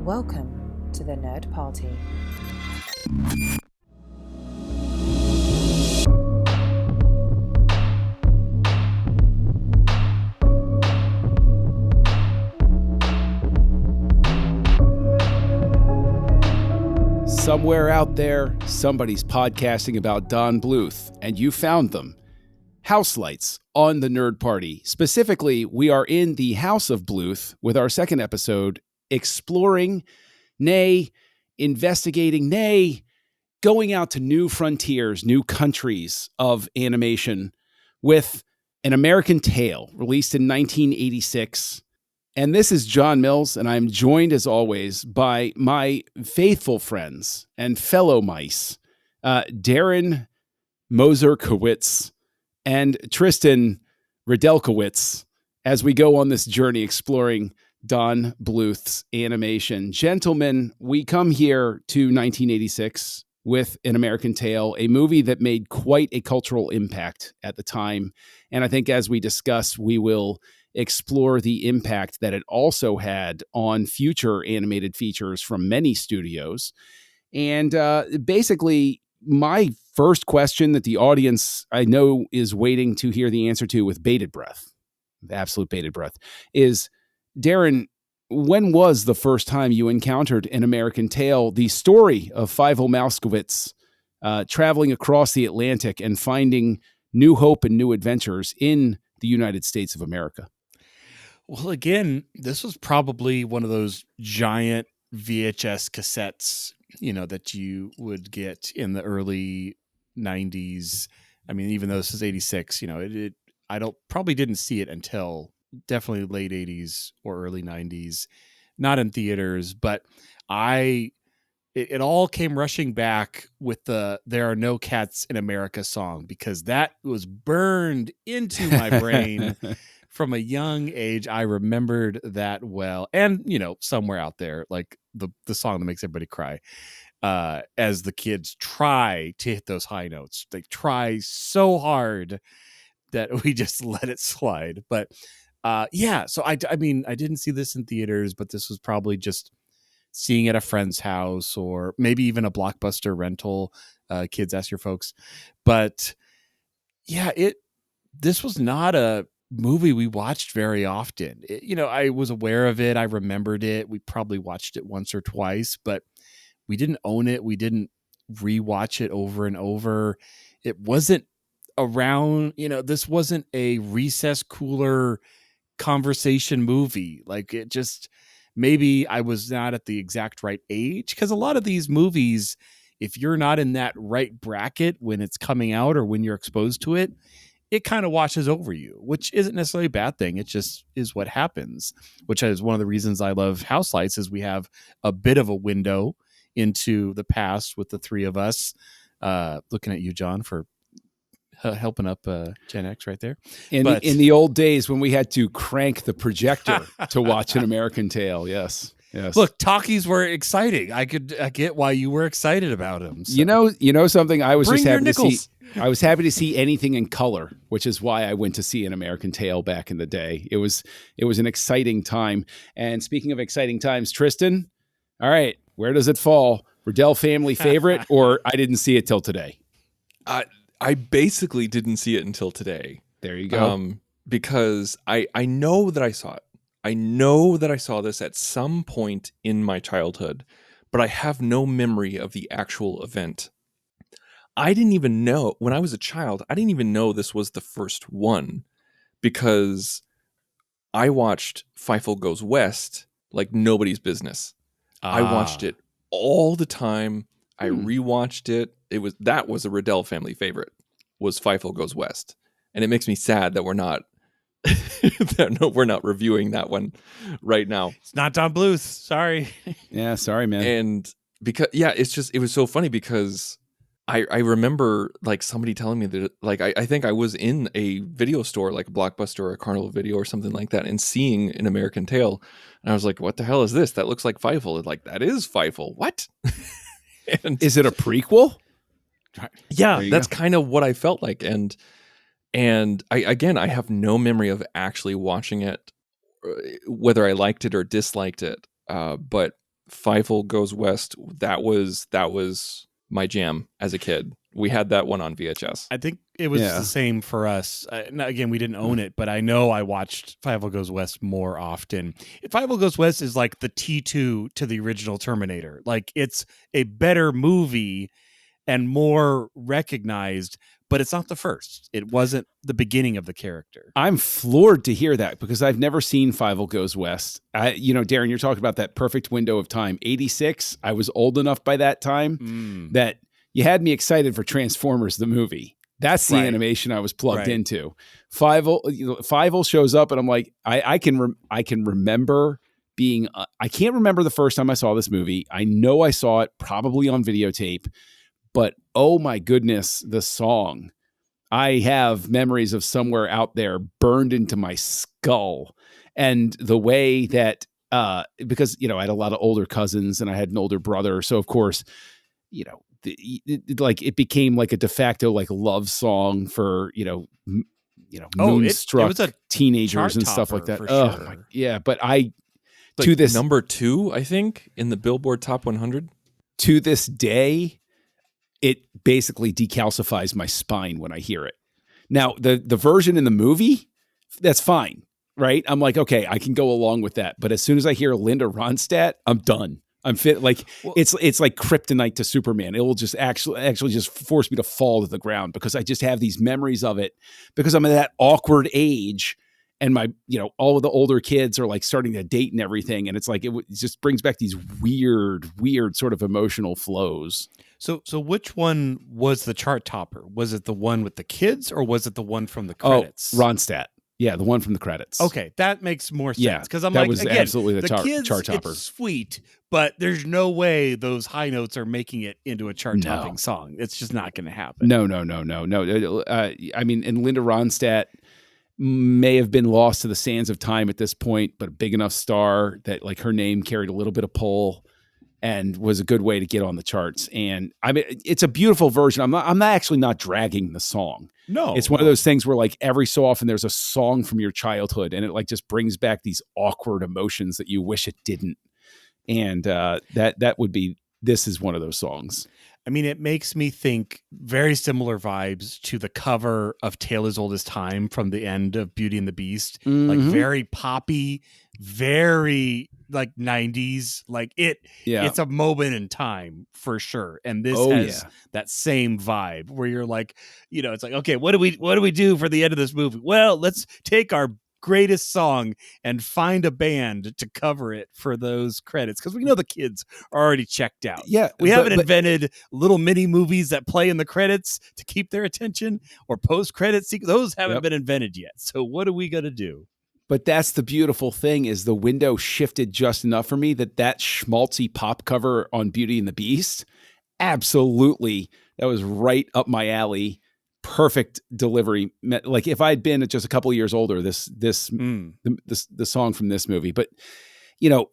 Welcome to the Nerd Party. Somewhere out there, somebody's podcasting about Don Bluth, and you found them. Houselights on the Nerd Party. Specifically, we are in the House of Bluth with our second episode, exploring, investigating, going out to new frontiers, new countries of animation with An American Tail, released in 1986. And this is John Mills, and I'm joined, as always, by my faithful friends and fellow mice, Darren Moser-Kowitz and Tristan Radelkowitz, as we go on this journey exploring Don Bluth's animation. Gentlemen, we come here to 1986 with An American Tail, a movie that made quite a cultural impact at the time. And I think as we discuss, we will explore the impact that it also had on future animated features from many studios. And basically, my first question that the audience, I know, is waiting to hear the answer to with bated breath, absolute bated breath, is, Darren, when was the first time you encountered An American Tail, the story of Fievel Mouskowitz traveling across the Atlantic and finding new hope and new adventures in the United States of America? Well, again, this was probably one of those giant VHS cassettes, that you would get in the early 90s. I mean, even though this is 86, probably didn't see it until definitely late 80s or early 90s, not in theaters, but it all came rushing back with the There Are No Cats in America song, because that was burned into my brain from a young age. I remembered that well. And, somewhere out there, like the song that makes everybody cry, as the kids try to hit those high notes. They try so hard that we just let it slide. But so I mean, I didn't see this in theaters, but this was probably just seeing at a friend's house or maybe even a Blockbuster rental. Kids, ask your folks. But yeah, this was not a movie we watched very often. I was aware of it. I remembered it. We probably watched it once or twice, but we didn't own it. We didn't rewatch it over and over. It wasn't around, this wasn't a recess cooler conversation movie. Like, it just, maybe I was not at the exact right age, because a lot of these movies, if you're not in that right bracket when it's coming out or when you're exposed to it, it kind of washes over you, which isn't necessarily a bad thing. It just is what happens, which is one of the reasons I love Houselights, is we have a bit of a window into the past with the three of us. Looking at you, John, for helping up Gen X right there. In the old days when we had to crank the projector to watch An American Tail, yes. Look, talkies were exciting. I get why you were excited about them. So. You know something? I was Bring just happy your to see. nickels. I was happy to see anything in color, which is why I went to see An American Tail back in the day. It was an exciting time. And speaking of exciting times, Tristan, all right, where does it fall? Riddell family favorite, or I didn't see it till today? I basically didn't see it until today. There you go. Because I know that I saw it. I know that I saw this at some point in my childhood, but I have no memory of the actual event. I didn't even know, when I was a child, I didn't even know this was the first one, because I watched Fievel Goes West like nobody's business. I watched it all the time. I rewatched it. That was a Riddell family favorite, was Fievel Goes West. And it makes me sad that we're not reviewing that one right now. It's not Don Bluth. Sorry. Yeah, sorry, man. And because, it was so funny, because I remember like somebody telling me that, like, I think I was in a video store, like a Blockbuster or a Carnival Video or something like that, and seeing An American Tail. And I was like, what the hell is this? That looks like Fievel. Like, that is Fievel. What? And is it a prequel? Yeah, that's kind of what I felt like. And I have no memory of actually watching it, whether I liked it or disliked it. But Fievel Goes West, that was my jam as a kid. We had that one on VHS. I think it was the same for us. Again, we didn't own it, but I know I watched Fievel Goes West more often. Fievel Goes West is like the T2 to the original Terminator. Like, it's a better movie and more recognized, but it's not the first. It wasn't the beginning of the character. I'm floored to hear that because I've never seen Fievel Goes West. Darren, you're talking about that perfect window of time. 86, I was old enough by that time that you had me excited for Transformers, the movie. That's the animation I was plugged into. Fievel shows up, and I'm like, I can remember being. I can't remember the first time I saw this movie. I know I saw it probably on videotape, but oh my goodness, the song! I have memories of Somewhere Out There burned into my skull, and the way that because I had a lot of older cousins and I had an older brother, so of course, it became like a de facto like love song for moonstruck it was a teenagers and stuff like that. Sure. Yeah, but I like to this number 2, I think, in the Billboard Top 100 to this day, it basically decalcifies my spine when I hear it. Now, the version in the movie, that's fine, right? I'm like, okay, I can go along with that. But as soon as I hear Linda Ronstadt, I'm done. I'm fit. Like, it's like kryptonite to Superman. It will just actually just force me to fall to the ground because I just have these memories of it because I'm at that awkward age. And my, all of the older kids are like starting to date and everything. And it's like, it just brings back these weird sort of emotional flows. So which one was the chart topper? Was it the one with the kids or was it the one from the credits? Oh, Ronstadt. Yeah, the one from the credits. Okay, that makes more sense. Because I'm that like, was again, absolutely the kids, chart topper. It's sweet, but there's no way those high notes are making it into a chart-topping song. It's just not going to happen. No. I mean, and Linda Ronstadt may have been lost to the sands of time at this point, but a big enough star that like her name carried a little bit of pull and was a good way to get on the charts. And I mean, it's a beautiful version. I'm not actually not dragging the song. No, it's one of those things where like every so often there's a song from your childhood and it like just brings back these awkward emotions that you wish it didn't. And that would be, this is one of those songs. I mean, it makes me think very similar vibes to the cover of Tale as Old as Time from the end of Beauty and the Beast. Mm-hmm. Like very poppy, very like 90s. Like it's a moment in time for sure. And this has that same vibe where you're like, it's like, okay, what do we do for the end of this movie? Well, let's take our greatest song and find a band to cover it for those credits because we know the kids are already checked out. We haven't invented little mini movies that play in the credits to keep their attention or post credits. Those haven't been invented yet. So what are we gonna do? But that's the beautiful thing is the window shifted just enough for me that schmaltzy pop cover on Beauty and the Beast, absolutely, that was right up my alley. Perfect delivery. Like if I'd been just a couple of years older, the song from this movie. But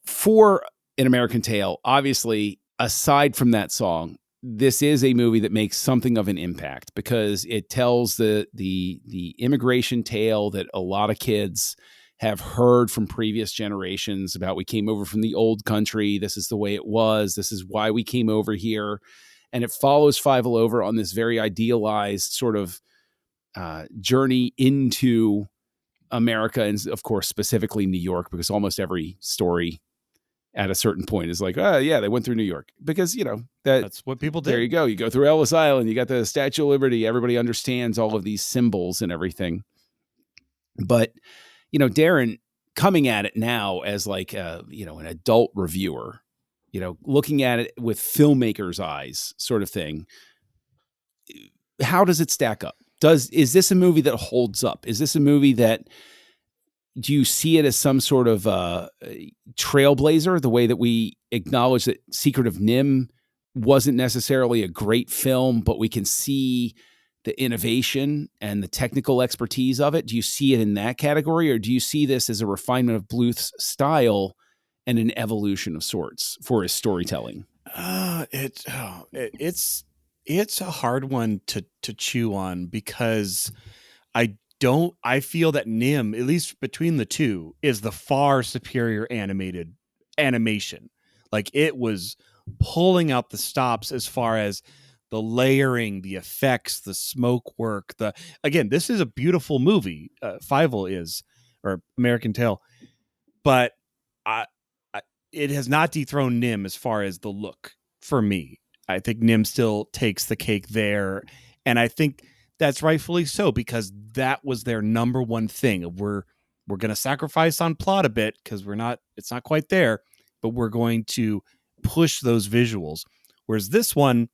for An American Tail, obviously, aside from that song, this is a movie that makes something of an impact because it tells the immigration tale that a lot of kids have heard from previous generations about. We came over from the old country. This is the way it was. This is why we came over here. And it follows Fievel over on this very idealized sort of journey into America, and of course, specifically New York, because almost every story at a certain point is like, oh, yeah, they went through New York. Because, that's what people did. There you go. You go through Ellis Island, you got the Statue of Liberty. Everybody understands all of these symbols and everything. But, Darren, coming at it now as like, an adult reviewer, looking at it with filmmaker's eyes sort of thing, how does it stack up? Is this a movie that holds up? Is this a movie that, do you see it as some sort of trailblazer, the way that we acknowledge that Secret of NIMH wasn't necessarily a great film, but we can see the innovation and the technical expertise of it? Do you see it in that category, or do you see this as a refinement of Bluth's style and an evolution of sorts for his storytelling? It's a hard one to chew on because I feel that NIMH, at least between the two, is the far superior animation. Like, it was pulling out the stops as far as the layering, the effects, the smoke work. Again, this is a beautiful movie. Fievel is, or American Tail, but I, it has not dethroned Nim as far as the look for me. I think Nim still takes the cake there, and I think that's rightfully so, because that was their number one thing. We're going to sacrifice on plot a bit because it's not quite there, but we're going to push those visuals. Whereas this one,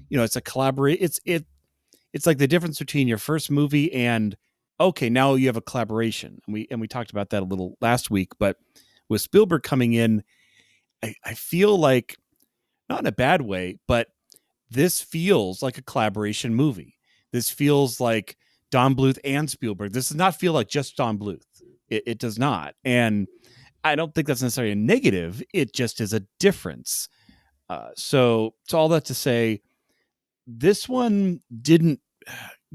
it's a collaborate. It's like the difference between your first movie and, okay, now you have a collaboration. And we talked about that a little last week, but with Spielberg coming in, I feel like, not in a bad way, but this feels like a collaboration movie. This feels like Don Bluth and Spielberg. This does not feel like just Don Bluth. It does not. And I don't think that's necessarily a negative. It just is a difference. So it's all that to say, this one didn't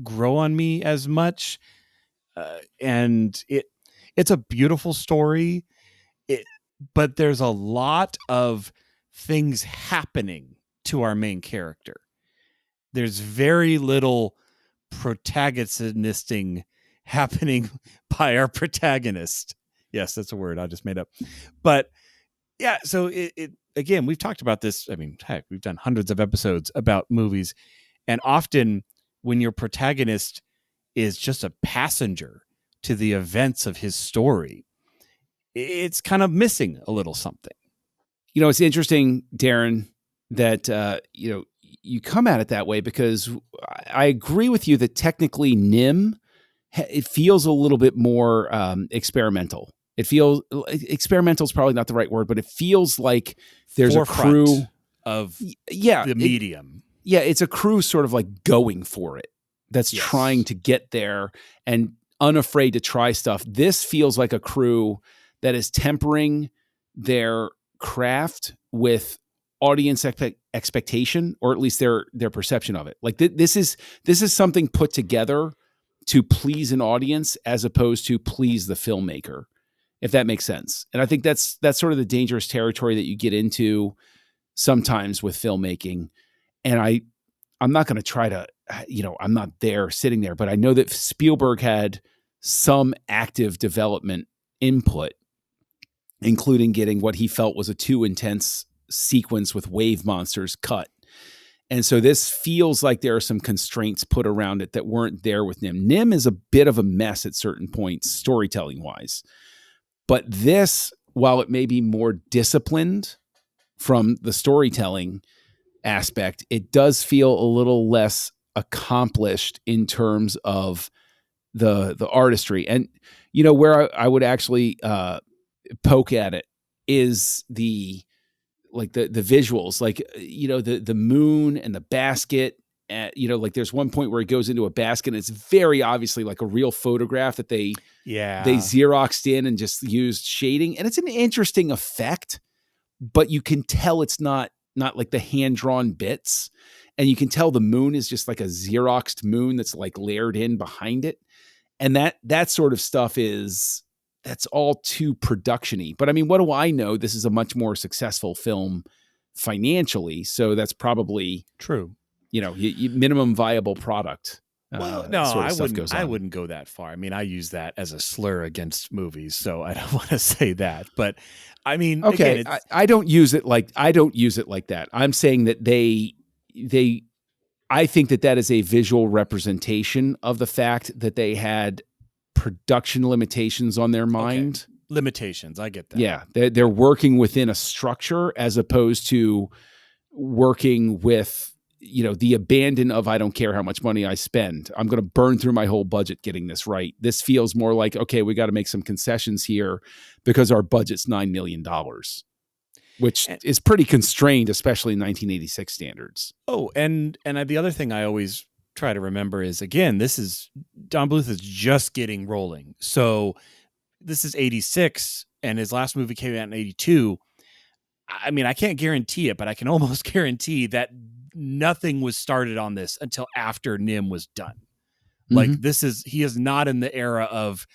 grow on me as much. And it's a beautiful story. But there's a lot of things happening to our main character. There's very little protagonisting happening by our protagonist. Yes, that's a word I just made up. But yeah, so it again, we've talked about this. I mean, heck, we've done hundreds of episodes about movies. And often when your protagonist is just a passenger to the events of his story, it's kind of missing a little something. It's interesting, Darren, that, you come at it that way, because I agree with you that technically Nim, it feels a little bit more experimental. It feels experimental is probably not the right word, but it feels like there's Forefront a crew of the medium. It's a crew sort of like going for it. That's trying to get there and unafraid to try stuff. This feels like a crew that is tempering their craft with audience expectation, or at least their perception of it. Like this is something put together to please an audience as opposed to please the filmmaker, if that makes sense. And I think that's sort of the dangerous territory that you get into sometimes with filmmaking. And I'm not going to try to, I'm not there sitting there, but I know that Spielberg had some active development input, including getting what he felt was a too intense sequence with wave monsters cut. And so this feels like there are some constraints put around it that weren't there with Nim. Nim is a bit of a mess at certain points, storytelling wise. But this, while it may be more disciplined from the storytelling aspect, it does feel a little less accomplished in terms of the artistry. And, where I would actually poke at it is the visuals, like, the moon and the basket. Like there's one point where it goes into a basket and it's very obviously like a real photograph that they Xeroxed in and just used shading. And it's an interesting effect, but you can tell it's not like the hand-drawn bits. And you can tell the moon is just like a Xeroxed moon that's like layered in behind it. And that sort of stuff that's all too production-y. But I mean, what do I know? This is a much more successful film financially. So that's probably true. Minimum viable product. Well, no, I wouldn't go that far. I mean, I use that as a slur against movies, so I don't want to say that. But I mean, okay, again, I don't use it like that. I'm saying that I think that is a visual representation of the fact that they had production limitations on their mind. Okay. Limitations, I get that. Yeah, they're working within a structure as opposed to working with the abandon of, I don't care how much money I spend. I'm going to burn through my whole budget getting this right. This feels more like, okay, we got to make some concessions here because our budget's $9 million, which is pretty constrained, especially in 1986 standards. Oh, and the other thing I always try to remember is, again, this is Don Bluth is just getting rolling. So this is 86 and his last movie came out in 82. I mean, I can't guarantee it, but I can almost guarantee that nothing was started on this until after Nim was done. Like he is not in the era of,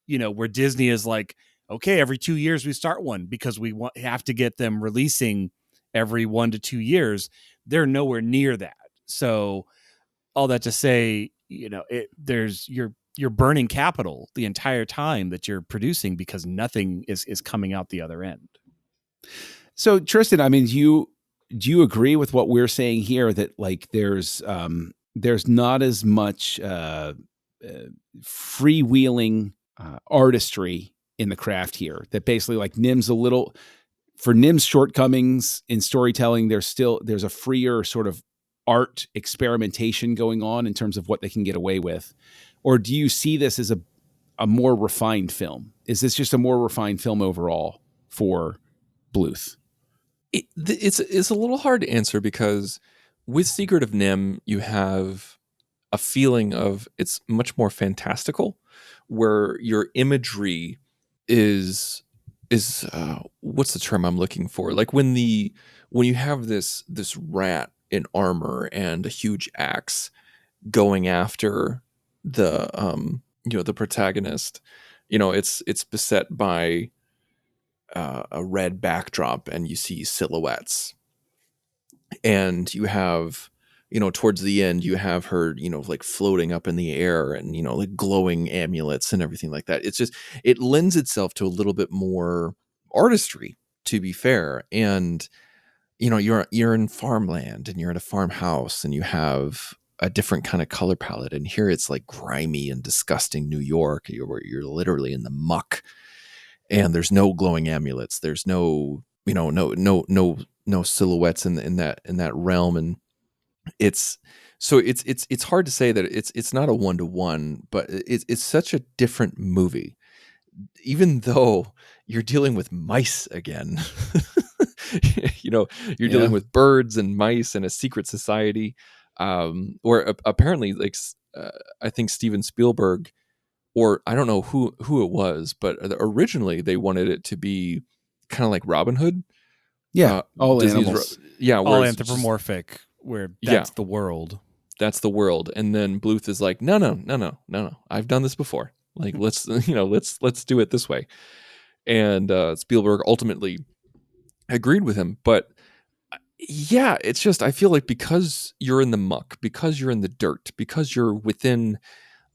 where Disney is like, okay, every 2 years we start one because we have to get them releasing every 1 to 2 years. They're nowhere near that. So all that to say, you're burning capital the entire time that you're producing because nothing is coming out the other end. So Tristan, I mean, do you agree with what we're saying here that like there's not as much freewheeling artistry in the craft here, that basically like for Nim's shortcomings in storytelling, there's a freer sort of art experimentation going on in terms of what they can get away with? Or do you see this as a more refined film? Is this just a more refined film overall for Bluth? It's a little hard to answer because with Secret of Nim, you have a feeling of it's much more fantastical, where your imagery is what's the term I'm looking for? Like when you have this rat in armor and a huge axe going after the the protagonist, it's beset by a red backdrop and you see silhouettes, and you have towards the end you have her like floating up in the air and like glowing amulets and everything like that. It's just, it lends itself to a little bit more artistry, to be fair. And you're in farmland and you're in a farmhouse and you have a different kind of color palette, and here it's like grimy and disgusting New York, where you're literally in the muck, and there's no glowing amulets, there's no no silhouettes in that realm. And it's hard to say that it's not a 1-to-1, but it's such a different movie, even though you're dealing with mice again. You're dealing with birds and mice and a secret society, where apparently like I think Steven Spielberg, or I don't know who it was, but originally they wanted it to be kind of like Robin Hood. All Disney's animals. All anthropomorphic, where that's the world. That's the world. And then Bluth is like, no. I've done this before. Like, let's do it this way. And Spielberg ultimately agreed with him. But yeah, it's just, I feel like because you're in the muck, because you're in the dirt, because you're within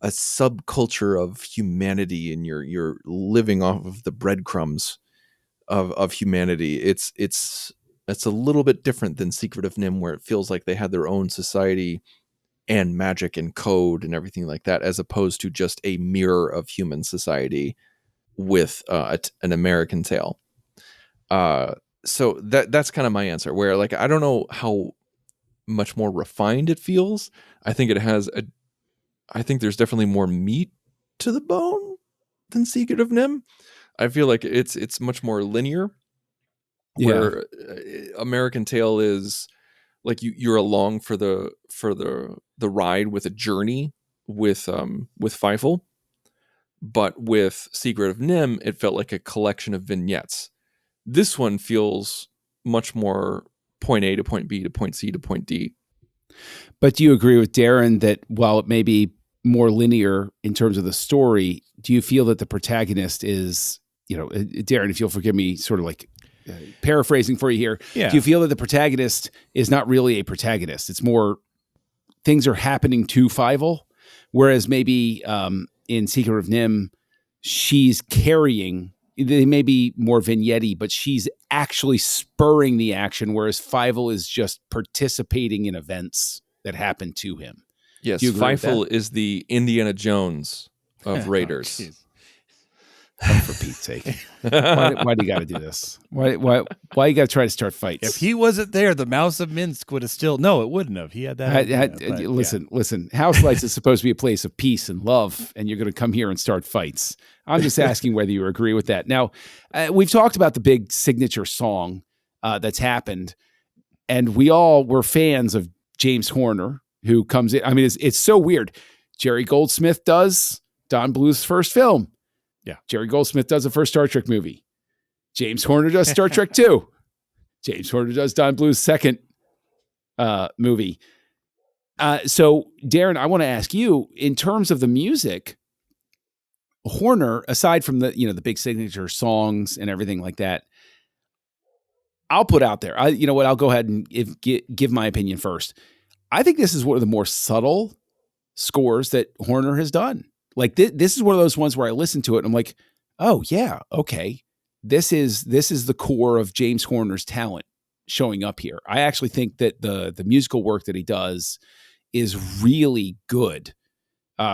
a subculture of humanity and you're living off of the breadcrumbs of humanity, it's a little bit different than Secret of Nim, where it feels like they had their own society and magic and code and everything like that, as opposed to just a mirror of human society with an American tale. So that's kind of my answer, where like I don't know how much more refined it feels. I think there's definitely more meat to the bone than Secret of Nim. I feel like it's much more linear, where American Tale is like you're along for the ride with a journey with Feifel. But with Secret of Nim, it felt like a collection of vignettes. This one feels much more point A to point B to point C to point D. But do you agree with Darren that while it may be more linear in terms of the story, do you feel that the protagonist is, Darren, if you'll forgive me sort of like paraphrasing for you here, do you feel that the protagonist is not really a protagonist? It's more things are happening to Fievel, whereas maybe in Secret of Nim, she's carrying, they may be more vignette-y, but she's actually spurring the action, whereas Fievel is just participating in events that happen to him. Yes, Feifel is the Indiana Jones of Raiders. Oh, for Pete's sake. Why do you got to do this? Why you got to try to start fights? If he wasn't there, the Mouse of Minsk would have still... No, it wouldn't have. He had that. Listen. Houselights is supposed to be a place of peace and love, and you're going to come here and start fights. I'm just asking whether you agree with that. Now, we've talked about the big signature song that's happened, and we all were fans of James Horner, who comes in. I mean, it's so weird. Jerry Goldsmith does Don Bluth's first film. Yeah. Jerry Goldsmith does the first Star Trek movie. James Horner does Star Trek 2. James Horner does Don Bluth's second movie. So, Darren, I want to ask you, in terms of the music, Horner, aside from the, the big signature songs and everything like that, I'll put out there. I'll go ahead and give my opinion first. I think this is one of the more subtle scores that Horner has done. Like this is one of those ones where I listen to it and I'm like, oh yeah, okay. This is the core of James Horner's talent showing up here. I actually think that the musical work that he does is really good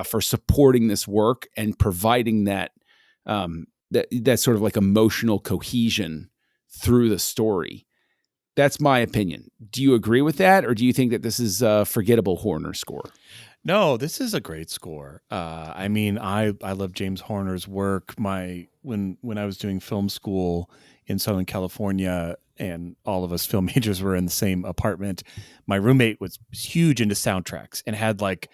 for supporting this work and providing that sort of like emotional cohesion through the story. That's my opinion. Do you agree with that, or do you think that this is a forgettable Horner score? No, this is a great score. I mean, I love James Horner's work. When I was doing film school in Southern California, and all of us film majors were in the same apartment, my roommate was huge into soundtracks and had like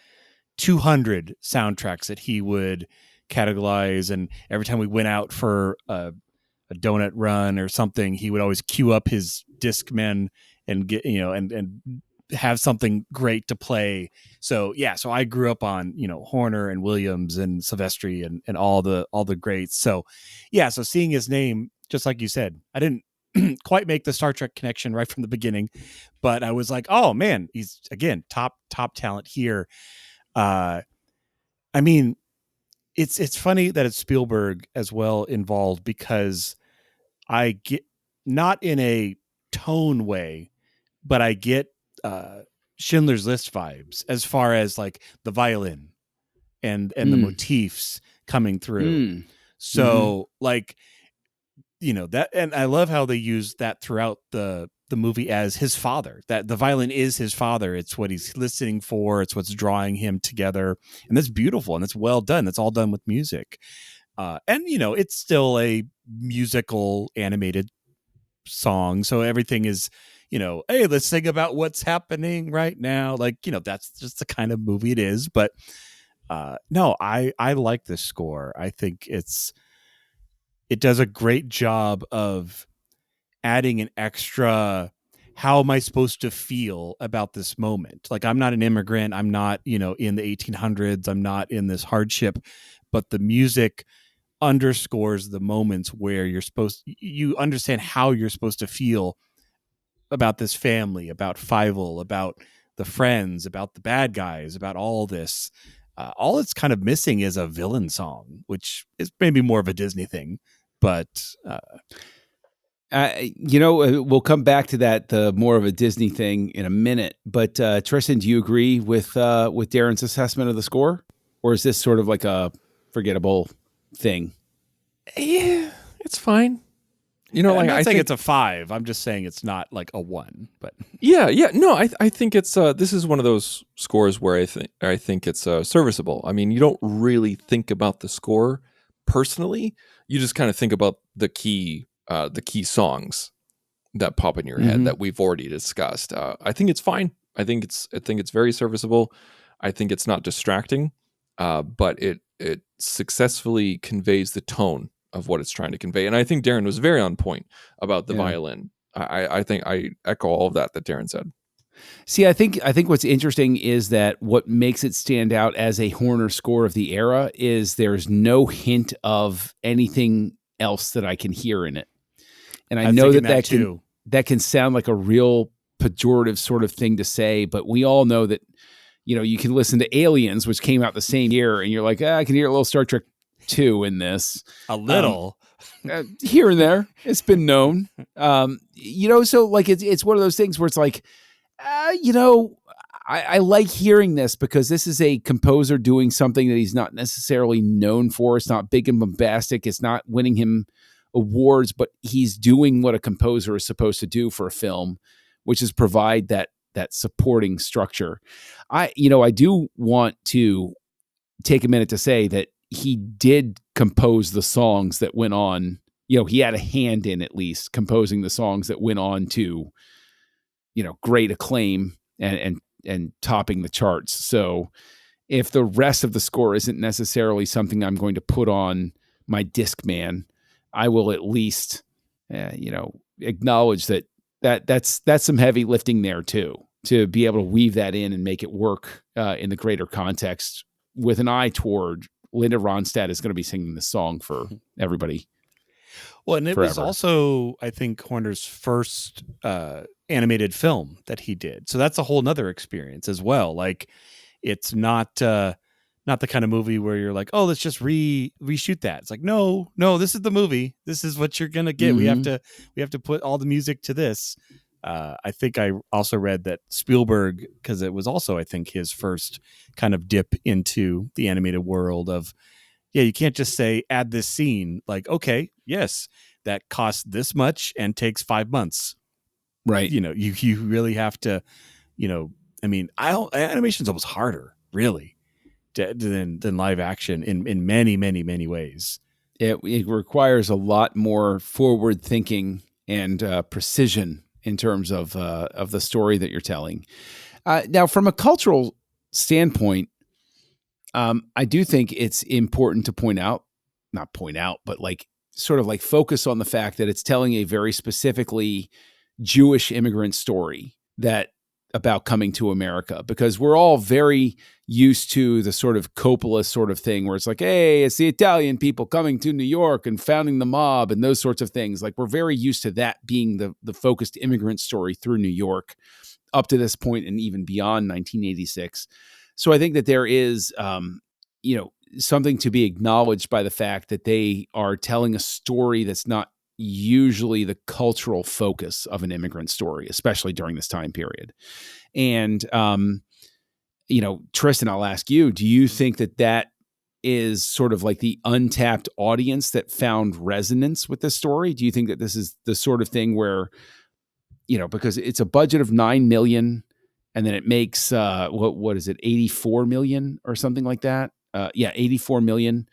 200 soundtracks that he would categorize. And every time we went out for a donut run or something, he would always queue up his Discman and get, and have something great to play. So I grew up on, Horner and Williams and Silvestri and all the greats. So seeing his name, just like you said, I didn't quite make the Star Trek connection right from the beginning, but I was like, oh man, he's again, top talent here. I mean, it's funny that it's Spielberg as well involved, because I get, not in a tone way, but I get Schindler's List vibes as far as like the violin and the motifs coming through. So like, that, and I love how they use that throughout the movie as his father, that the violin is his father. It's what he's listening for. It's what's drawing him together. And that's beautiful. And that's well done. That's all done with music. And it's still a musical animated song. So everything is, hey, let's sing about what's happening right now. Like, that's just the kind of movie it is. But no, I like this score. I think it does a great job of adding an extra, how am I supposed to feel about this moment? Like, I'm not an immigrant. I'm not, in the 1800s. I'm not in this hardship, but the music underscores the moments where you understand how you're supposed to feel about this family, about Fievel, about the friends, about the bad guys, about all this. All it's kind of missing is a villain song, which is maybe more of a Disney thing, but we'll come back to that, the more of a Disney thing, in a minute. But Tristan, do you agree with Darren's assessment of the score, or is this sort of like a forgettable thing? Yeah, it's fine. I'm not saying it's a 5. I'm just saying it's not like a 1. But yeah. No, I think it's this is one of those scores where I think it's serviceable. I mean, you don't really think about the score personally. You just kind of think about the key songs that pop in your head that we've already discussed. I think it's fine. I think it's very serviceable. I think it's not distracting, but it successfully conveys the tone of what it's trying to convey. And I think Darren was very on point about the violin. I think I echo all of that Darren said. See, I think what's interesting is that what makes it stand out as a Horner score of the era is there's no hint of anything else that I can hear in it. And I know that can sound like a real pejorative sort of thing to say, but we all know that, you can listen to Aliens, which came out the same year, and you're like, I can hear a little Star Trek 2 in this. A little. Here and there. It's been known. So like it's one of those things where it's like, I like hearing this because this is a composer doing something that he's not necessarily known for. It's not big and bombastic. It's not winning him awards, but he's doing what a composer is supposed to do for a film, which is provide that supporting structure. I do want to take a minute to say that he did compose the songs that went on. He had a hand in at least composing the songs that went on to, great acclaim and topping the charts. So if the rest of the score isn't necessarily something I'm going to put on my Discman, I will at least, acknowledge that's some heavy lifting there too, to be able to weave that in and make it work in the greater context with an eye toward Linda Ronstadt is going to be singing this song for everybody. Well, and it was forever. also, I think, Horner's first animated film that he did. So that's a whole nother experience as well. Like, it's not the kind of movie where you're like, oh, let's just reshoot that. It's like, no, this is the movie. This is what you're gonna get. We have to put all the music to this. I think I also read that Spielberg, because it was also, I think, his first kind of dip into the animated world of, yeah, you can't just say add this scene. Like, okay, yes, that costs this much and takes 5 months. Right. You know, you really have to, I mean, animation's almost harder, really, than live action in many, many, many ways. It requires a lot more forward thinking and precision in terms of the story that you're telling. Now, from a cultural standpoint, I do think it's important to not point out, but like sort of like focus on the fact that it's telling a very specifically Jewish immigrant story about coming to America, because we're all very used to the sort of Coppola sort of thing where it's like, hey, it's the Italian people coming to New York and founding the mob and those sorts of things. Like, we're very used to that being the focused immigrant story through New York up to this point and even beyond 1986. So I think that there is, something to be acknowledged by the fact that they are telling a story that's not usually the cultural focus of an immigrant story, especially during this time period. And, Tristan, I'll ask you, do you think that is sort of like the untapped audience that found resonance with this story? Do you think that this is the sort of thing where, because it's a budget of $9 million and then it makes, what is it, 84 million or something like that? 84 million.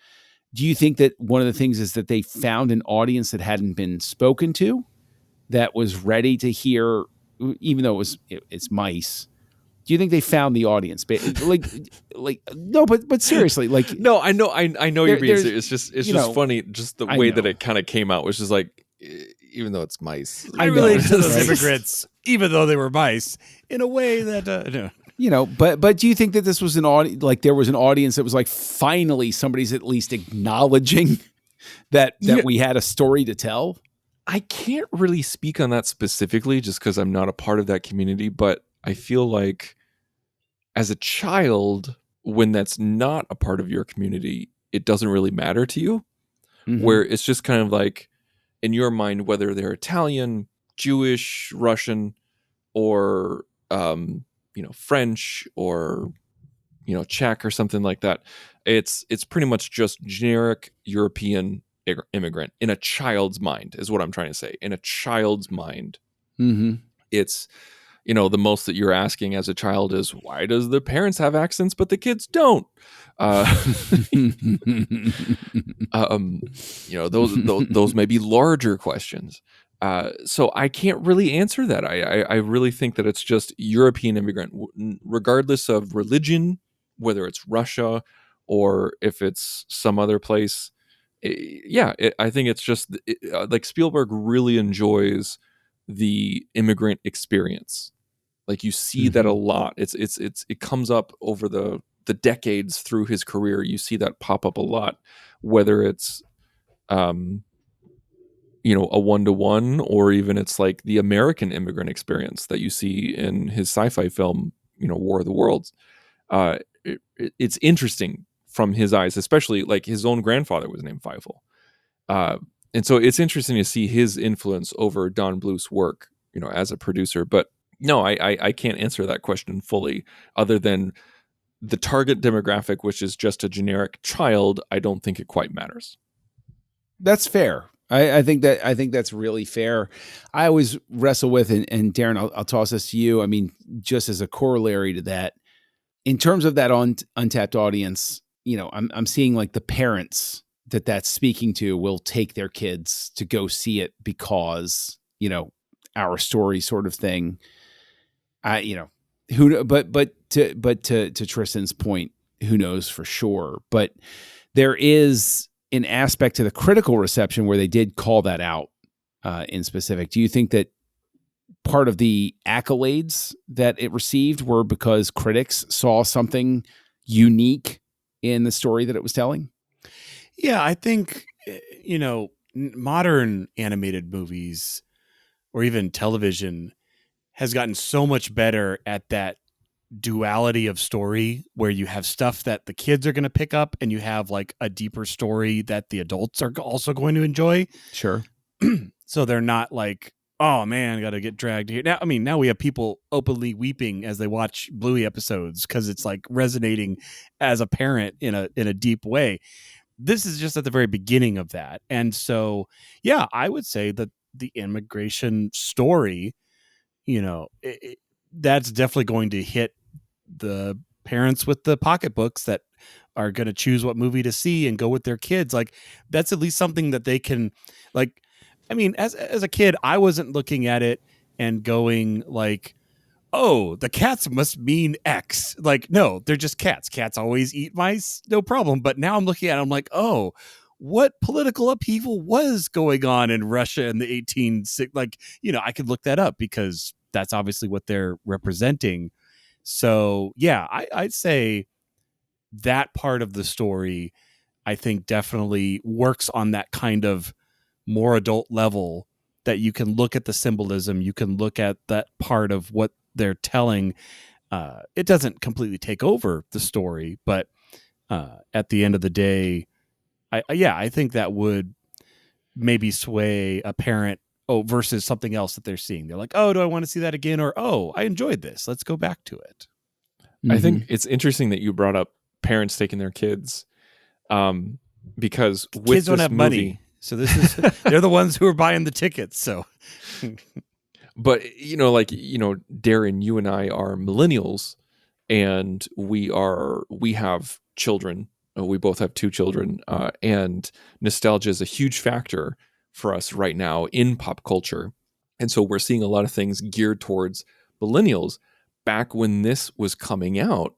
Do you think that one of the things is that they found an audience that hadn't been spoken to, that was ready to hear, even though it's mice? Do you think they found the audience? No, but seriously, like, no, I know you're being serious. It's just funny, just the way that it kind of came out, which is like, even though it's mice, I relate to those immigrants, even though they were mice, in a way that but do you think that this was an audience, like there was an audience that was like, finally somebody's at least acknowledging that we had a story to tell? I can't really speak on that specifically just because I'm not a part of that community, but I feel like as a child, when that's not a part of your community, it doesn't really matter to you. Mm-hmm. Where it's just kind of like, in your mind, whether they're Italian, Jewish, Russian, or French, or Czech or something like that, it's pretty much just generic European immigrant in a child's mind, is what I'm trying to say. In a child's mind, it's the most that you're asking as a child is, why does the parents have accents but the kids don't? Those may be larger questions. So I can't really answer that. I really think that it's just European immigrant, regardless of religion, whether it's Russia or if it's some other place. I think it's just like Spielberg really enjoys the immigrant experience. Like, you see that a lot. It comes up over the decades through his career. You see that pop up a lot, whether it's a 1-to-1, or even it's like the American immigrant experience that you see in his sci-fi film, War of the Worlds. It's interesting from his eyes, especially like his own grandfather was named Feifel. And so it's interesting to see his influence over Don Bluth's work, as a producer. But no, I can't answer that question fully, other than the target demographic, which is just a generic child. I don't think it quite matters. That's fair. I think that's really fair. I always wrestle with, and Darren, I'll toss this to you. I mean, just as a corollary to that, in terms of that untapped audience, I'm seeing like the parents that's speaking to will take their kids to go see it because, our story sort of thing. But to Tristan's point, who knows for sure? But there is an aspect to the critical reception where they did call that out in specific. Do you think that part of the accolades that it received were because critics saw something unique in the story that it was telling? Yeah, I think, modern animated movies or even television has gotten so much better at that duality of story where you have stuff that the kids are going to pick up and you have like a deeper story that the adults are also going to enjoy. Sure. So they're not like, oh man, got to get dragged here. Now we have people openly weeping as they watch Bluey episodes because it's like resonating as a parent in a deep way. This is just at the very beginning of that. And so, yeah, I would say that the immigration story, that's definitely going to hit the parents with the pocketbooks that are going to choose what movie to see and go with their kids. Like, that's at least something that they can, like, I mean, as a kid, I wasn't looking at it and going like, oh, the cats must mean X. Like, no, they're just cats. Cats always eat mice, no problem. But now I'm looking at it, I'm like, oh, what political upheaval was going on in Russia in the 1860s? Like, I could look that up because that's obviously what they're representing. So, yeah, I'd say that part of the story, I think, definitely works on that kind of more adult level that you can look at the symbolism. You can look at that part of what they're telling. It doesn't completely take over the story, but at the end of the day, I think that would maybe sway a parent versus something else that they're seeing. They're like, oh, do I want to see that again? Or, oh, I enjoyed this. Let's go back to it. I think it's interesting that you brought up parents taking their kids, because with Kids don't this have movie, money. So this is they're the ones who are buying the tickets. So, but Darren, you and I are millennials, and we have children. We both have 2 children, and nostalgia is a huge factor for us right now in pop culture. And so we're seeing a lot of things geared towards millennials. Back when this was coming out,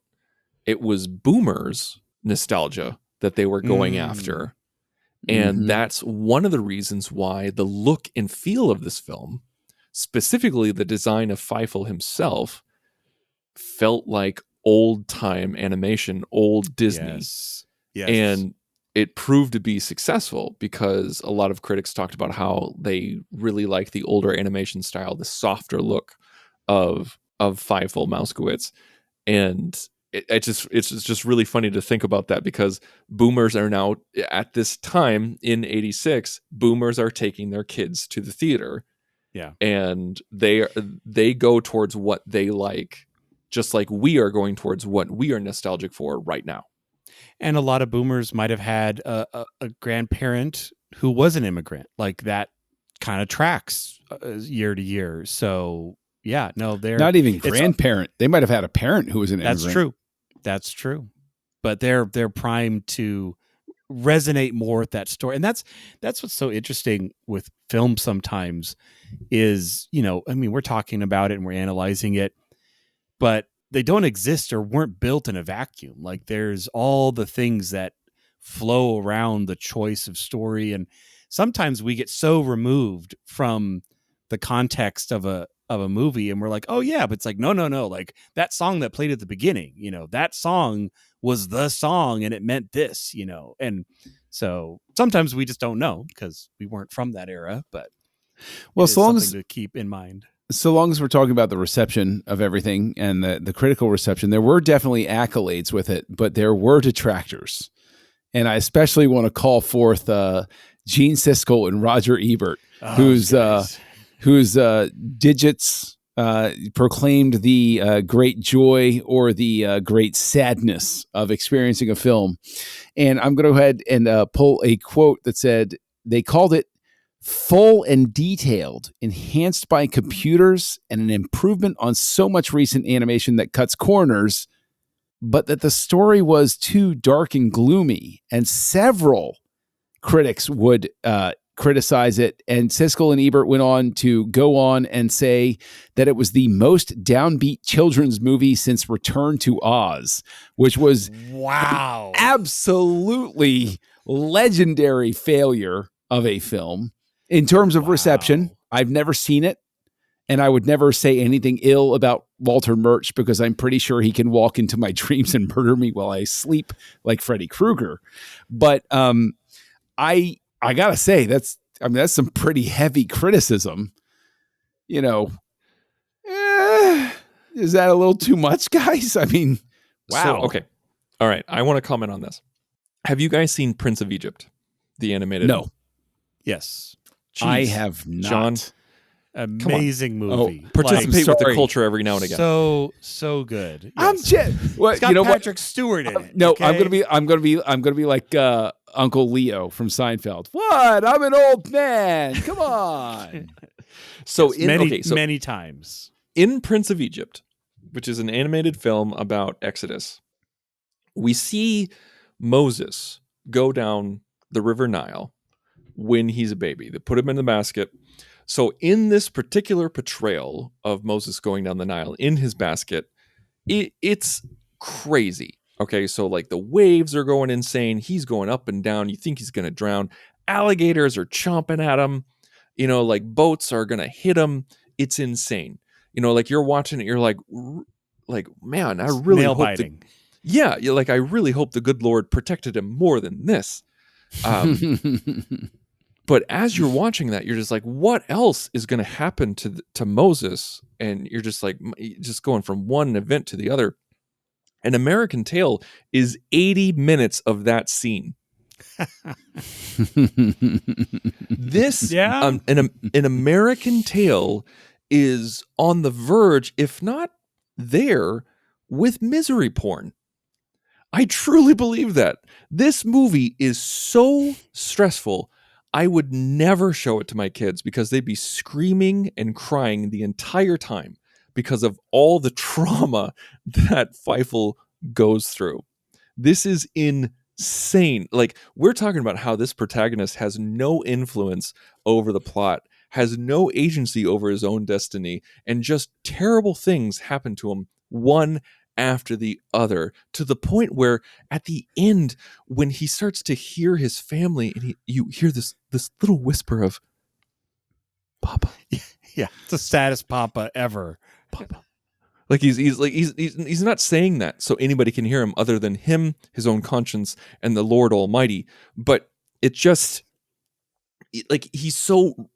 it was boomers nostalgia that they were going after. And that's one of the reasons why the look and feel of this film, specifically the design of Feifel himself, felt like old time animation, old Disney. yes. And it proved to be successful because a lot of critics talked about how they really like the older animation style, the softer look of Feifel, Mouskowitz. And it's just really funny to think about that because boomers are now, at this time in 86, boomers are taking their kids to the theater. Yeah. And they go towards what they like, just like we are going towards what we are nostalgic for right now. And a lot of boomers might have had a grandparent who was an immigrant. Like that kind of tracks year to year. So yeah, no, they're not even grandparent. They might have had a parent who was an immigrant. That's true. But they're primed to resonate more with that story. And that's what's so interesting with film sometimes is, we're talking about it and we're analyzing it, but they don't exist or weren't built in a vacuum. Like there's all the things that flow around the choice of story. And sometimes we get so removed from the context of a movie and we're like, oh yeah, but it's like, no. Like that song that played at the beginning, that song was the song and it meant this, and so sometimes we just don't know because we weren't from that era, but so long as to keep in mind. So long as we're talking about the reception of everything and the critical reception, there were definitely accolades with it, but there were detractors. And I especially want to call forth Gene Siskel and Roger Ebert, whose digits proclaimed the great joy or the great sadness of experiencing a film. And I'm going to go ahead and pull a quote that said, they called it full and detailed, enhanced by computers, and an improvement on so much recent animation that cuts corners, but that the story was too dark and gloomy. And several critics would criticize it. And Siskel and Ebert went on to go on and say that it was the most downbeat children's movie since Return to Oz, which was wow, absolutely legendary failure of a film. In terms of reception, I've never seen it, and I would never say anything ill about Walter Murch because I'm pretty sure he can walk into my dreams and murder me while I sleep like Freddy Krueger. But I gotta say that's some pretty heavy criticism. You know, is that a little too much, guys? I mean, wow. So, okay. All right. I want to comment on this. Have you guys seen Prince of Egypt, the animated? No. Yes. Jeez. I have not. John, amazing movie. participate with the culture every now and again. So good. Yes. It's got Patrick Stewart in it. No, okay? I'm gonna be like Uncle Leo from Seinfeld. What? I'm an old man. Come on. So many times in Prince of Egypt, which is an animated film about Exodus, we see Moses go down the River Nile when he's a baby. They put him in the basket. So in this particular portrayal of Moses going down the Nile in his basket, it's crazy. Okay, so like the waves are going insane. He's going up and down. You think he's going to drown. Alligators are chomping at him. You know, like boats are going to hit him. It's insane. You know, like you're watching it, you're like, man, I really nail hope biting. you're like, I really hope the good Lord protected him more than this. But as you're watching that, you're just like, what else is going to happen to Moses? And you're just like, just going from one event to the other. An American Tale is 80 minutes of that scene. This, an American Tale is on the verge, if not there, with misery porn. I truly believe that. This movie is so stressful. I would never show it to my kids because they'd be screaming and crying the entire time because of all the trauma that Feifel goes through. This is insane. Like, we're talking about how this protagonist has no influence over the plot, has no agency over his own destiny, and just terrible things happen to him one after the other, to the point where at the end, when he starts to hear his family, and you hear this little whisper of Papa. Yeah, it's the saddest Papa ever. Papa. Like he's not saying that so anybody can hear him other than him, his own conscience, and the Lord Almighty. But it just, like, he's so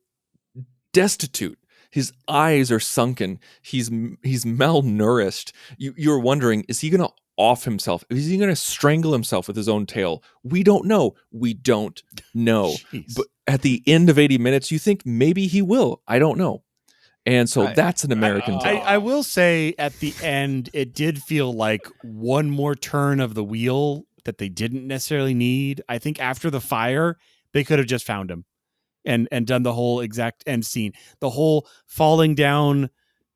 destitute. His eyes are sunken. He's malnourished. You're wondering, is he going to off himself? Is he going to strangle himself with his own tail? We don't know. Jeez. But at the end of 80 minutes, you think maybe he will. I don't know. And so that's an American Tale. I will say at the end, it did feel like one more turn of the wheel that they didn't necessarily need. I think after the fire, they could have just found him and done the whole exact end scene. The whole falling down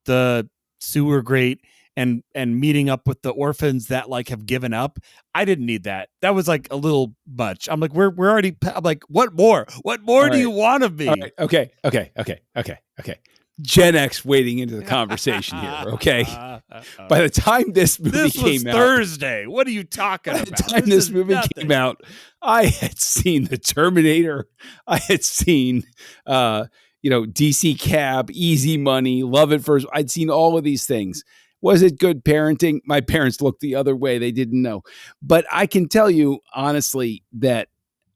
the sewer grate and meeting up with the orphans that like have given up. I didn't need that. That was like a little much. I'm like, we're already, I'm like, what more? What more do you want of me? Right. Okay. Gen X wading into the conversation here, okay? By the time this movie came out... Thursday. What are you talking about? By the time this movie came out, I had seen The Terminator. I had seen, DC Cab, Easy Money, Love at First. I'd seen all of these things. Was it good parenting? My parents looked the other way. They didn't know. But I can tell you, honestly, that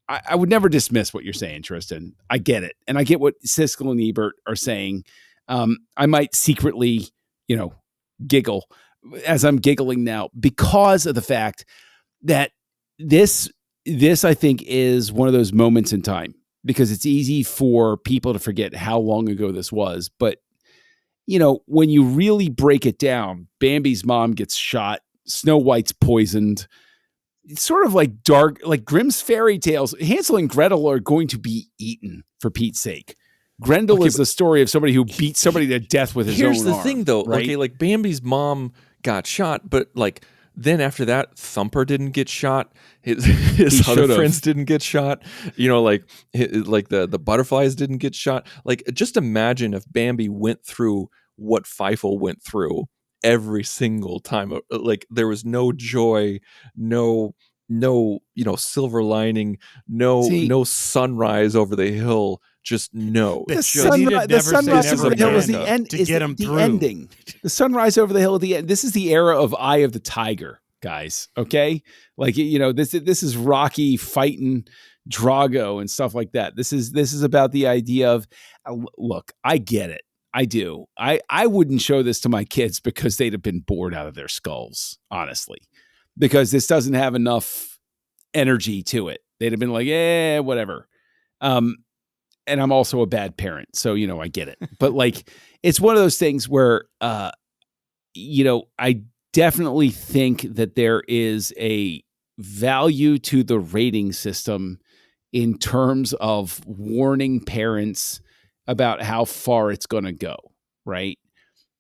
I would never dismiss what you're saying, Tristan. I get it. And I get what Siskel and Ebert are saying. I might secretly, giggle as I'm giggling now because of the fact that this I think is one of those moments in time, because it's easy for people to forget how long ago this was. But, when you really break it down, Bambi's mom gets shot, Snow White's poisoned. It's sort of like dark, like Grimm's fairy tales. Hansel and Gretel are going to be eaten, for Pete's sake. Grendel is the story of somebody who beats somebody to death with his own arm. Here's the thing, though. Right? Okay, like Bambi's mom got shot, but like then after that, Thumper didn't get shot. His other friends didn't get shot. Like the butterflies didn't get shot. Like, just imagine if Bambi went through what Feifel went through every single time. Like, there was no joy, no silver lining, no sunrise over the hill, Just no. The Never say sunrise never over the hill is again the end. to Is get the, 'em the through. ending. The sunrise over the hill at the end. This is the era of Eye of the Tiger, guys. Okay, like this is Rocky fighting Drago and stuff like that. This is about the idea of look. I get it. I do. I wouldn't show this to my kids because they'd have been bored out of their skulls, honestly, because this doesn't have enough energy to it. They'd have been like, whatever. And I'm also a bad parent, so I get it. But like, it's one of those things where, I definitely think that there is a value to the rating system in terms of warning parents about how far it's going to go, right?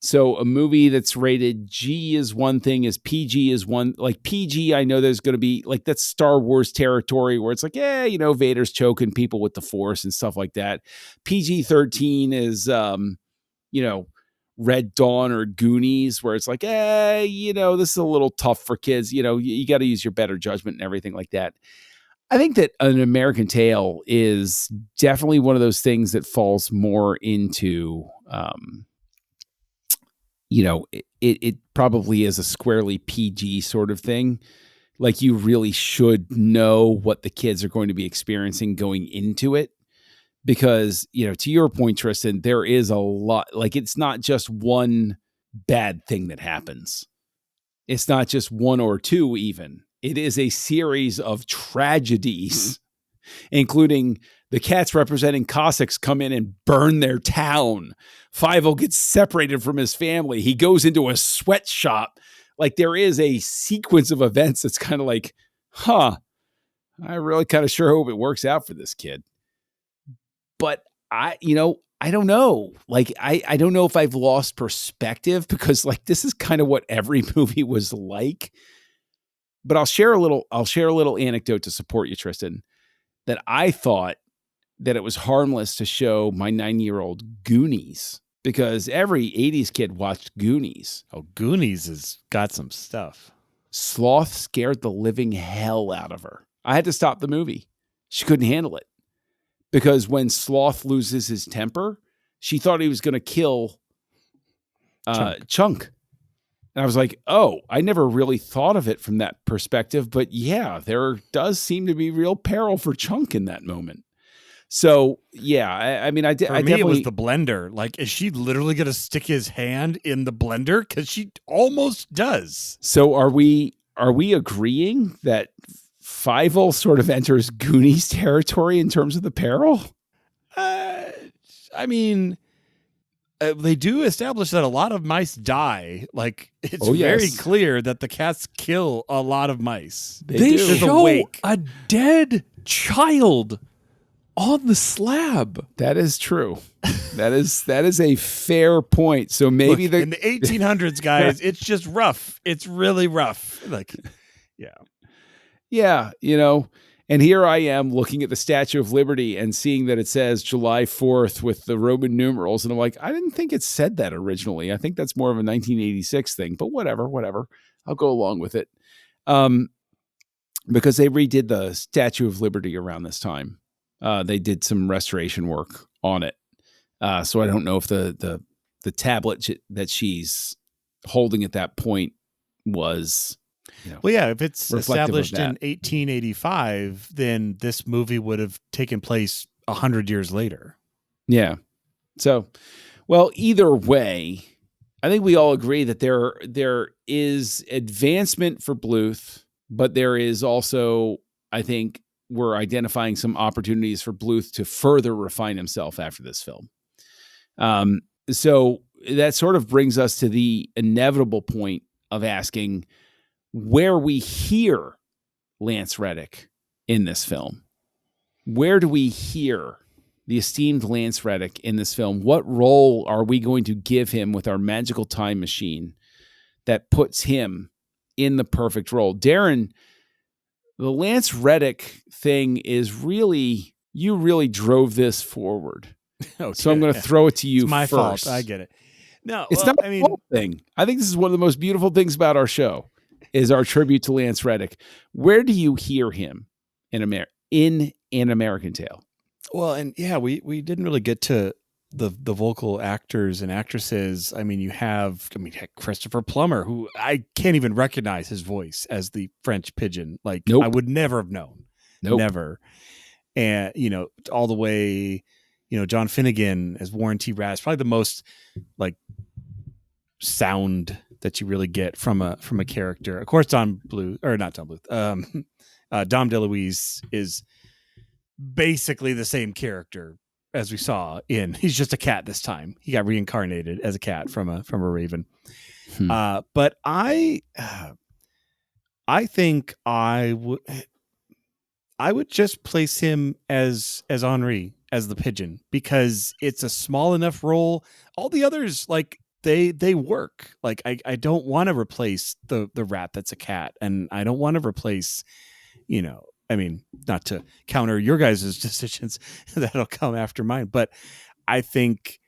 So a movie that's rated G is one thing, is PG is one. Like PG, I know there's going to be like that's Star Wars territory where it's like, Vader's choking people with the Force and stuff like that. PG-13 is, Red Dawn or Goonies, where it's like, this is a little tough for kids. You got to use your better judgment and everything like that. I think that An American Tail is definitely one of those things that falls more into, it probably is a squarely PG sort of thing. Like you really should know what the kids are going to be experiencing going into it. Because, to your point, Tristan, there is a lot, like it's not just one bad thing that happens. It's not just one or two even. It is a series of tragedies, including the cats representing Cossacks come in and burn their town. Fievel gets separated from his family. He goes into a sweatshop. Like there is a sequence of events that's kind of like, I really kind of sure hope it works out for this kid. But I don't know. Like, I don't know if I've lost perspective because like, this is kind of what every movie was like. But I'll share a little anecdote to support you, Tristan, that I thought that it was harmless to show my 9-year-old Goonies because every 80s kid watched Goonies. Oh, Goonies has got some stuff. Sloth scared the living hell out of her. I had to stop the movie. She couldn't handle it because when Sloth loses his temper, she thought he was going to kill Chunk. And I was like, I never really thought of it from that perspective. But yeah, there does seem to be real peril for Chunk in that moment. So, yeah, I definitely... it was the blender. Like, is she literally going to stick his hand in the blender? Because she almost does. So are we agreeing that Fievel sort of enters Goonies territory in terms of the peril? They do establish that a lot of mice die. Like, it's very clear that the cats kill a lot of mice. They show a dead child on the slab. That is true. That is a fair point. So maybe in the 1800s, guys, it's just rough. It's really rough. Like, yeah, and here I am looking at the Statue of Liberty and seeing that it says July 4th with the Roman numerals. And I'm like, I didn't think it said that originally. I think that's more of a 1986 thing, but whatever. I'll go along with it. Because they redid the Statue of Liberty around this time. They did some restoration work on it. So I don't know if the tablet that she's holding at that point was... if it's established in 1885, then this movie would have taken place 100 years later. Yeah. So, either way, I think we all agree that there is advancement for Bluth, but there is also, I think, we're identifying some opportunities for Bluth to further refine himself after this film. So that sort of brings us to the inevitable point of asking where we hear Lance Reddick in this film. Where do we hear the esteemed Lance Reddick in this film? What role are we going to give him with our magical time machine that puts him in the perfect role? Darren, the Lance Reddick thing is really, you really drove this forward. Okay. So I'm going to throw it to you it's my first. fault. I get it. No, it's not a fault thing. I think this is one of the most beautiful things about our show. Is our tribute to Lance Reddick. Where do you hear him in An American Tail? Well, and yeah, we didn't really get to the vocal actors and actresses. I mean, you have Christopher Plummer, who I can't even recognize his voice as the French pigeon. Like, Nope. I would never have known. Nope. Never. And, all the way, John Finnegan as Warren T. Rat is probably the most like sound that you really get from a character. Of course, Don Bluth. Dom DeLuise is basically the same character as we saw in. He's just a cat this time. He got reincarnated as a cat from a raven. But I think I would just place him as Henri, as the pigeon, because it's a small enough role. All the others, like, they work. Like, I don't want to replace the rat that's a cat, and I don't want to replace, I mean, not to counter your guys' decisions that'll come after mine, but I think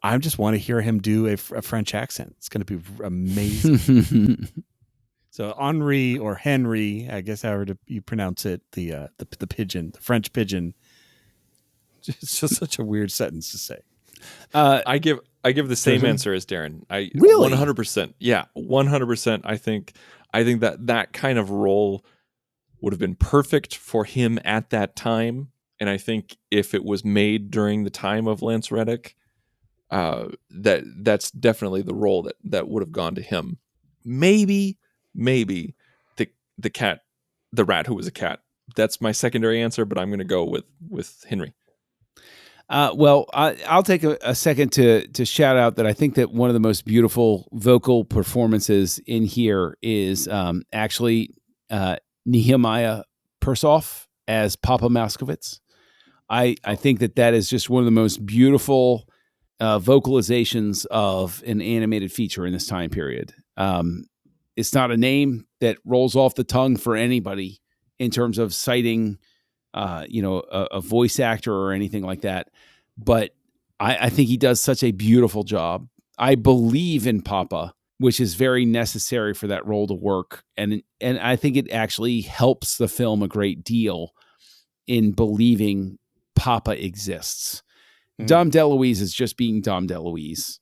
I just want to hear him do a French accent. It's going to be amazing. So Henri, or Henry, I guess however you pronounce it, the pigeon, the French pigeon. It's just such a weird sentence to say. I give the same answer as Darren. I really 100%. Yeah, 100%. I think that kind of role would have been perfect for him at that time. And I think if it was made during the time of Lance Reddick, that's definitely the role that would have gone to him. Maybe the cat, the rat who was a cat. That's my secondary answer, but I'm going to go with Henry. Well, I'll take a second to shout out that I think that one of the most beautiful vocal performances in here is actually Nehemiah Persoff as Papa Moskowitz. I think that is just one of the most beautiful vocalizations of an animated feature in this time period. It's not a name that rolls off the tongue for anybody in terms of citing, a voice actor or anything like that. But I think he does such a beautiful job. I believe in Papa, which is very necessary for that role to work. And I think it actually helps the film a great deal in believing Papa exists. Dom DeLuise is just being Dom DeLuise,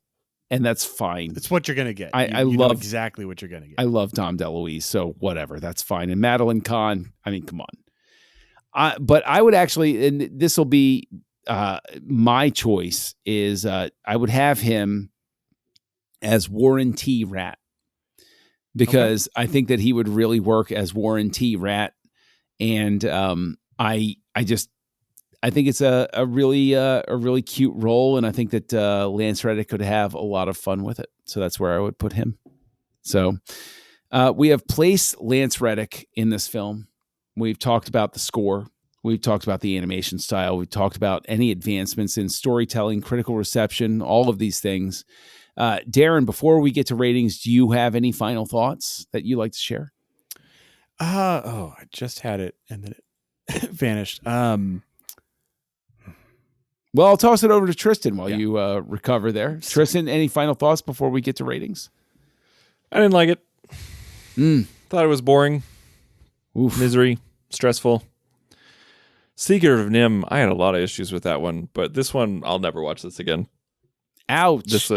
and that's fine. That's what you're going to get. I you know love exactly what you're going to get. I love Dom DeLuise, so whatever, that's fine. And Madeline Kahn, I mean, come on. But I would actually, and this will be my choice, is I would have him as Warren T. Rat, because I think that he would really work as Warren T. Rat, and I think it's a really cute role, and I think that Lance Reddick could have a lot of fun with it. So that's where I would put him. So we have placed Lance Reddick in this film. We've talked about the score. We've talked about the animation style. We've talked about any advancements in storytelling, critical reception, all of these things. Darren, before we get to ratings, do you have any final thoughts that you'd like to share? I just had it and then it vanished. Well, I'll toss it over to Tristan while you recover there. Tristan, any final thoughts before we get to ratings? I didn't like it. Thought it was boring. Oof. Misery. Stressful. Secret of Nim, I had a lot of issues with that one, but this one, I'll never watch this again. Ouch.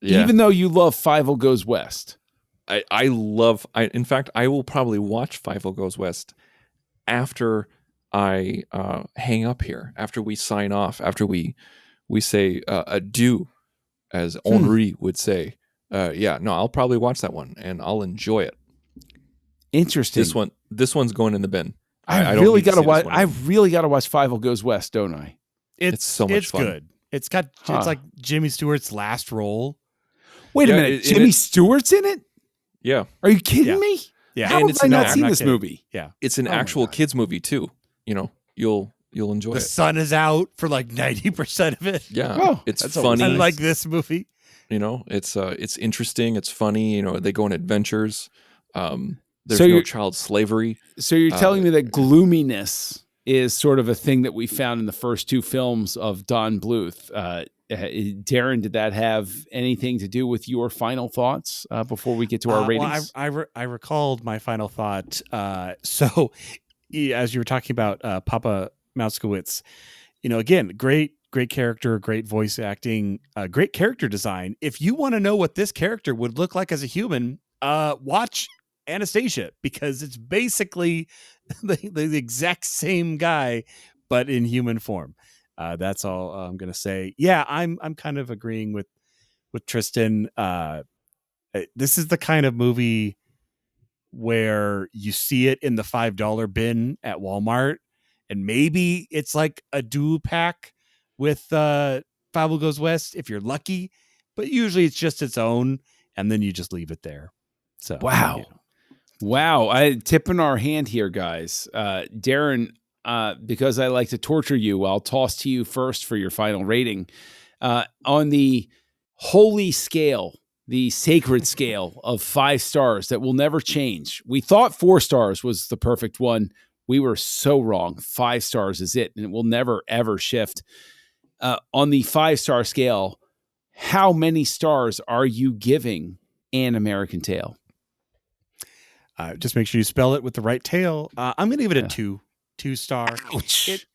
Yeah. Even though you love Fievel Goes West. In fact, I will probably watch Fievel Goes West after I hang up here, after we sign off, after we say adieu, as Henri would say. I'll probably watch that one and I'll enjoy it. Interesting. This one's going in the bin. I really got to watch. I really got to watch Fievel Goes West, don't I? It's so much fun. Good. It's like Jimmy Stewart's last role. Wait a minute, Jimmy Stewart's in it? Yeah. Are you kidding me? Yeah. How have I not seen this movie? Yeah. It's an actual kids movie too. You'll enjoy it. The sun is out for like 90% of it. Yeah. It's funny. I like this movie. It's interesting. It's funny. They go on adventures. There's no child slavery. So you're telling me that gloominess is sort of a thing that we found in the first two films of Don Bluth. Darren, did that have anything to do with your final thoughts before we get to our ratings? Well, I recalled my final thought. So as you were talking about Papa Moskowitz, again, great character, great voice acting, great character design. If you want to know what this character would look like as a human, watch Anastasia, because it's basically the exact same guy, but in human form. That's all I'm going to say. Yeah, I'm kind of agreeing with Tristan. This is the kind of movie where you see it in the $5 bin at Walmart, and maybe it's like a dual pack with Fievel Goes West if you're lucky, but usually it's just its own, and then you just leave it there. So Wow. Wow. I tipping our hand here, guys. Darren, because I like to torture you, I'll toss to you first for your final rating. On the holy scale, the sacred scale of 5 stars that will never change. We thought 4 stars was the perfect one. We were so wrong. 5 stars is it, and it will never, ever shift. On the 5-star scale, how many stars are you giving An American Tail? Just make sure you spell it with the right tail. I'm going to give it a 2 star. Ouch.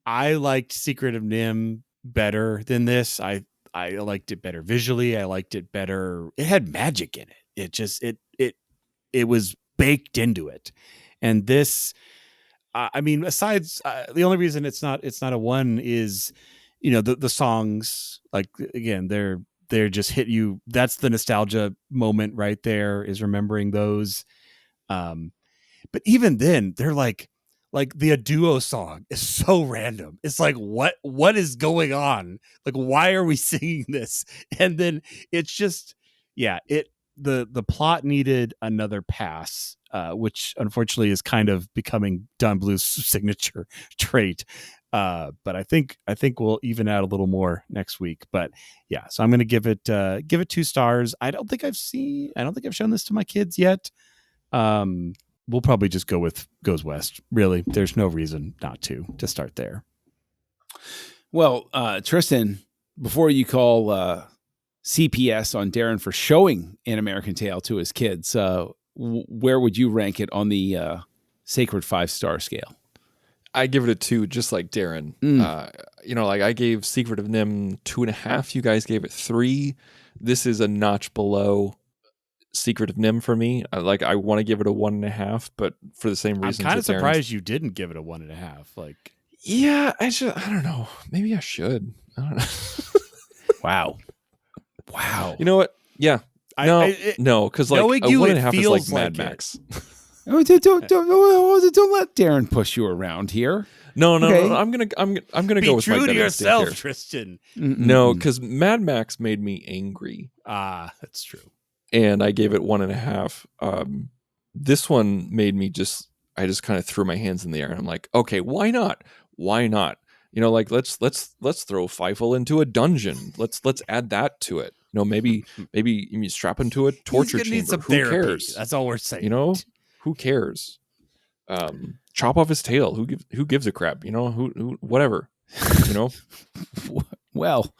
I liked Secret of Nim better than this. I liked it better visually. I liked it better. It had magic in it. It was baked into it. And this, besides the only reason it's not a 1 is, the songs, like, again, they're just hit you. That's the nostalgia moment right there, is remembering those. But even then, they're like the A Duo song is so random. It's like, what is going on? Like, why are we singing this? And then it's just, the plot needed another pass, which unfortunately is kind of becoming Don Bluth's signature trait. But I think we'll even out a little more next week. But yeah, so I'm going to give it 2 stars. I don't think I've shown this to my kids yet. We'll probably just go with Goes West. Really, there's no reason not to start there. Well, Tristan, before you call CPS on Darren for showing An American Tail to his kids, where would you rank it on the sacred 5-star scale? I give it a 2, just like Darren. I gave Secret of Nim 2.5. You guys gave it 3. This is a notch below Secret of Nim for me. I want to give it a 1.5, but for the same reason. I'm kind of surprised you didn't give it a 1.5. Like, yeah, I don't know. Maybe I should. I don't know. Wow. You know what? Yeah. No, because like a 1.5 is like Mad Max. Don't let Darren push you around here. No. Okay. I'm gonna be go with true my to gut yourself, instinct here. Tristan. No, because Mad Max made me angry. That's true. And I gave it 1.5. This one made me I just kind of threw my hands in the air, and I'm like, okay, why not? Like let's throw Fievel into a dungeon. Let's add that to it. Maybe you strap him to a torture chamber. Need some Who therapy. cares? That's all we're saying. Who cares? Chop off his tail. Who gives a crap? Who whatever. Well,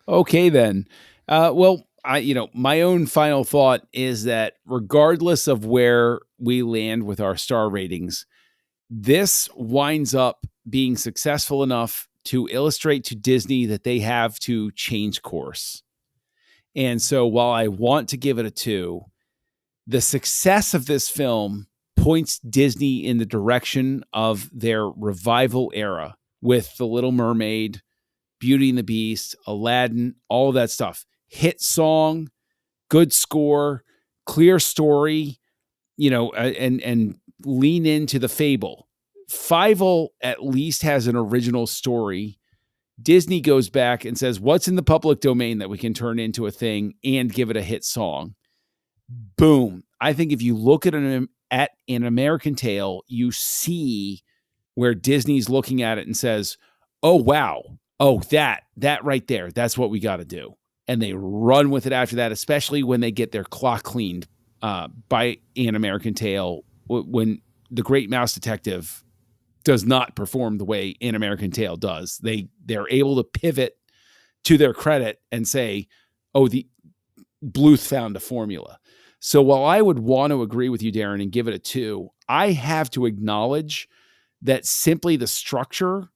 okay then. My own final thought is that regardless of where we land with our star ratings, this winds up being successful enough to illustrate to Disney that they have to change course. And so while I want to give it a 2, the success of this film points Disney in the direction of their revival era with The Little Mermaid, Beauty and the Beast, Aladdin, all of that stuff. Hit song, good score, clear story, and lean into the fable. Fievel at least has an original story. Disney goes back and says, what's in the public domain that we can turn into a thing and give it a hit song? Boom. I think if you look at An American Tail, you see where Disney's looking at it and says, oh, wow. Oh, that right there. That's what we got to do. And they run with it after that, especially when they get their clock cleaned by An American Tail, when the Great Mouse Detective does not perform the way An American Tail does. They're able to pivot to their credit and say, oh, the Bluth found a formula. So while I would want to agree with you, Darren, and give it a 2, I have to acknowledge that simply the structure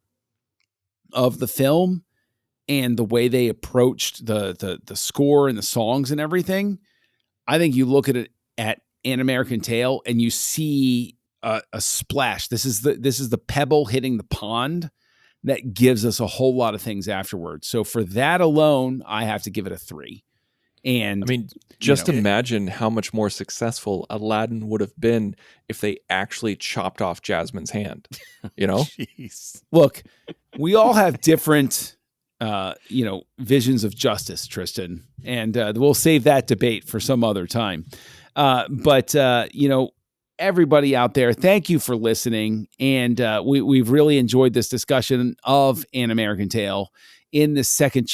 of the film and the way they approached the score and the songs and everything, I think you look at it at An American Tail and you see a splash. This is the pebble hitting the pond that gives us a whole lot of things afterwards. So for that alone, I have to give it a 3. And I mean, just imagine how much more successful Aladdin would have been if they actually chopped off Jasmine's hand. Jeez. Look, we all have different, visions of justice, Tristan, and we'll save that debate for some other time. But everybody out there, thank you for listening. And we've really enjoyed this discussion of An American Tail in the second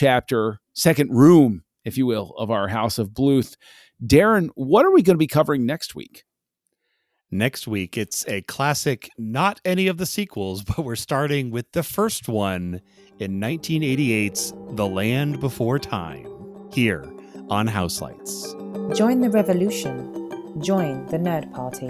room, if you will, of our House of Bluth. Darren, what are we going to be covering next week? Next week, it's a classic, not any of the sequels, but we're starting with the first one in 1988's The Land Before Time, here on Houselights. Join the revolution. Join the Nerd Party.